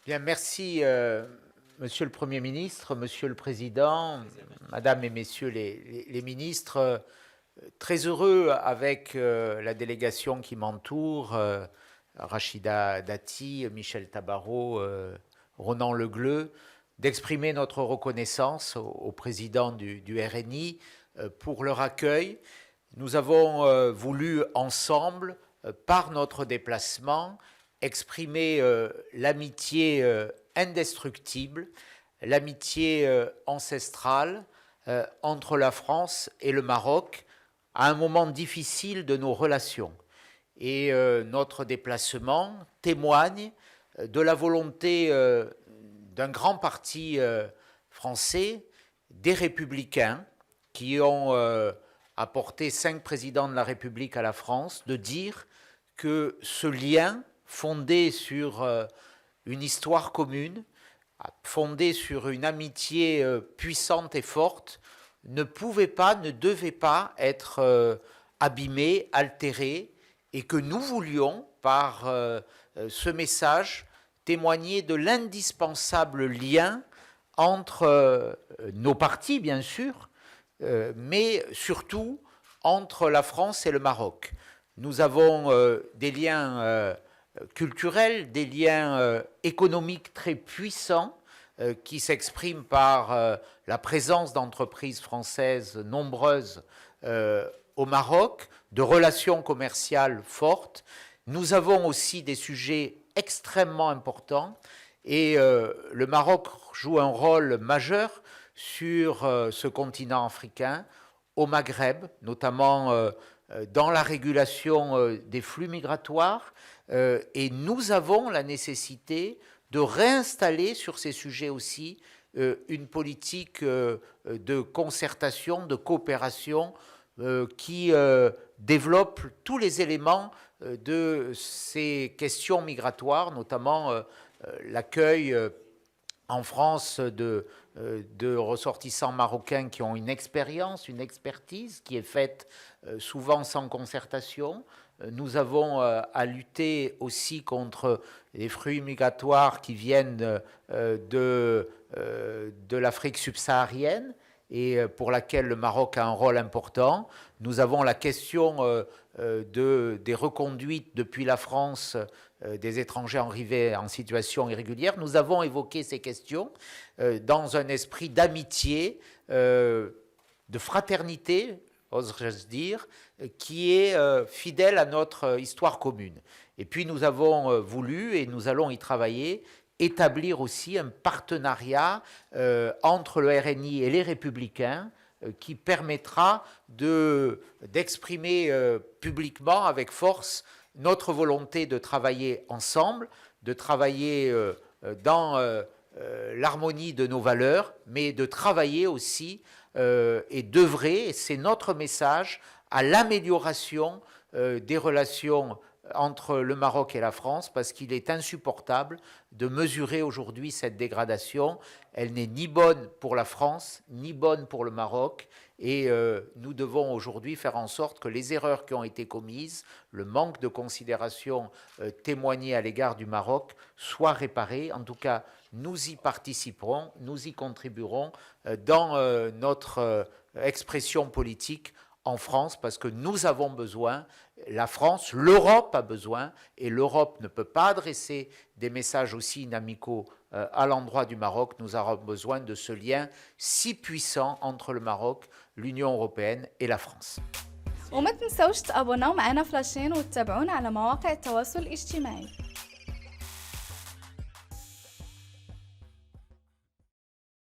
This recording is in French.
Bien, merci, Monsieur le Premier ministre, Monsieur le Président, Madame et Messieurs les ministres. Très heureux avec la délégation qui m'entoure, Rachida Dati, Michel Tabarot, Ronan Le Gleu, d'exprimer notre reconnaissance au président du RNI pour leur accueil. Nous avons voulu ensemble, par notre déplacement, exprimer l'amitié indestructible, l'amitié ancestrale entre la France et le Maroc à un moment difficile de nos relations. Et notre déplacement témoigne de la volonté d'un grand parti français, des Républicains, qui ont apporté 5 présidents de la République à la France, de dire que ce lien fondé sur une histoire commune, fondé sur une amitié puissante et forte, ne pouvait pas, ne devait pas être abîmé, altéré, et que nous voulions, par ce message, témoigner de l'indispensable lien entre nos partis, bien sûr, mais surtout entre la France et le Maroc. Nous avons des liens culturels, des liens économiques très puissants qui s'expriment par la présence d'entreprises françaises nombreuses au Maroc, de relations commerciales fortes. Nous avons aussi des sujets extrêmement importants et le Maroc joue un rôle majeur sur ce continent africain, au Maghreb, notamment dans la régulation des flux migratoires, et nous avons la nécessité de réinstaller sur ces sujets aussi une politique de concertation, de coopération qui développe tous les éléments de ces questions migratoires, notamment l'accueil en France de ressortissants marocains qui ont une expérience, une expertise qui est faite souvent sans concertation. Nous avons à lutter aussi contre les flux migratoires qui viennent de l'Afrique subsaharienne et pour laquelle le Maroc a un rôle important. Nous avons la question des reconduites depuis la France des étrangers arrivés en situation irrégulière. Nous avons évoqué ces questions dans un esprit d'amitié, de fraternité, oserais-je dire, qui est fidèle à notre histoire commune. Et puis nous avons voulu, et nous allons y travailler, établir aussi un partenariat entre le RNI et les Républicains qui permettra d'exprimer publiquement avec force notre volonté de travailler ensemble, de travailler dans l'harmonie de nos valeurs, mais de travailler aussi et d'œuvrer, et c'est notre message, à l'amélioration des relations entre le Maroc et la France, parce qu'il est insupportable de mesurer aujourd'hui cette dégradation. Elle n'est ni bonne pour la France, ni bonne pour le Maroc, et nous devons aujourd'hui faire en sorte que les erreurs qui ont été commises, le manque de considération témoigné à l'égard du Maroc, soient réparés. En tout cas, nous y participerons, nous y contribuerons dans notre expression politique en France, parce que nous avons besoin, la France, l'Europe a besoin, et l'Europe ne peut pas adresser des messages aussi inamicaux à l'endroit du Maroc. Nous avons besoin de ce lien si puissant entre le Maroc, l'Union européenne et la France. وما تنسوش تابوناو معنا فلاشين وتتابعونا على مواقع التواصل الاجتماعي.